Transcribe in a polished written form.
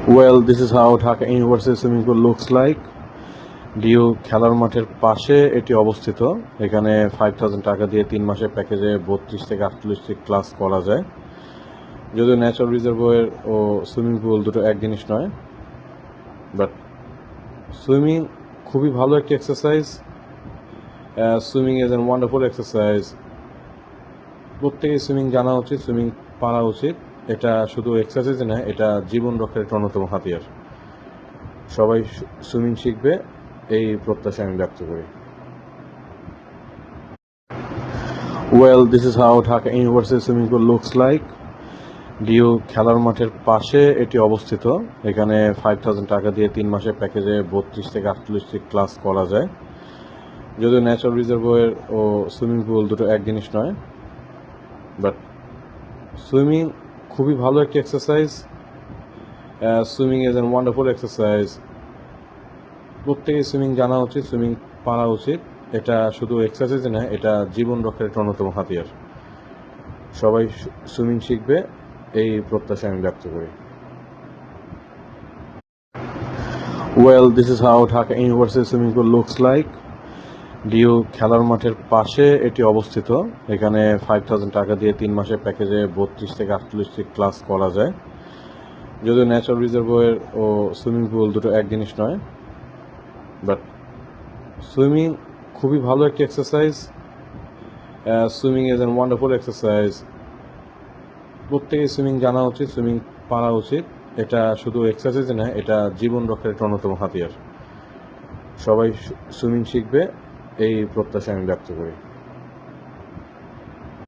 Well, this is how Dhaka University swimming pool looks like. DU খেলার মাঠের পাশে এটি অবস্থিত। এখানে 5000 টাকা দিয়ে 3 মাসের প্যাকেজে 32 থেকে 48টি ক্লাস করা যায়। যদিও ন্যাচারাল রিজার্ভয়ার ও সুইমিং পুল দুটো এক জিনিস নয়, বাট সুইমিং খুবই ভালো একটি exercise. Swimming is an wonderful exercise. প্রত্যেকেই সুইমিং জানা উচিত, সুইমিং পারা উচিত। এটা শুধু এক্সারসাইজ না, এটা জীবন রক্ষার একটা অন্যতম হাতিয়ার। সবাই সুইমিং শিখবে এই প্রত্যাশা আমি ব্যক্ত করি। Well, this is how Dhaka University swimming pool looks like. DU খেলার মাঠের পাশে এটি অবস্থিত। এখানে 5000 টাকা দিয়ে 3 মাসের প্যাকেজে 32 থেকে 48টি ক্লাস করা যায়। যদিও ন্যাচারাল রিজার্ভয়ার ও সুইমিং পুল দুটো এক জিনিস নয়, বাট সুইমিং খুবই ভালো একটি exercise. Swimming is an wonderful exercise. প্রত্যেকেই সুইমিং জানা উচিত, সুইমিং পারা উচিত। এটা শুধু এক্সারসাইজ না, এটা জীবন রক্ষার একটা অন্যতম হাতিয়ার। সবাই সুইমিং শিখবে এই প্রত্যাশা আমি ব্যক্ত করি। Well, this is how Dhaka University swimming pool looks like. DU খেলার মাঠের পাশে এটি অবস্থিত। এখানে 5000 টাকা দিয়ে 3 মাসের প্যাকেজে 32 থেকে 48টি ক্লাস করা যায়। যদিও ন্যাচারাল রিজার্ভয়ার ও সুইমিং পুল দুটো এক জিনিস নয়, বাট সুইমিং খুবই ভালো একটি exercise. Swimming is an wonderful exercise. প্রত্যেকেই সুইমিং জানা উচিত, সুইমিং পারা উচিত। এটা শুধু এক্সারসাইজ না, এটা জীবন রক্ষার একটা অন্যতম হাতিয়ার। সবাই সুইমিং শিখবে এই প্রত্যাশা আমি ব্যক্ত করি।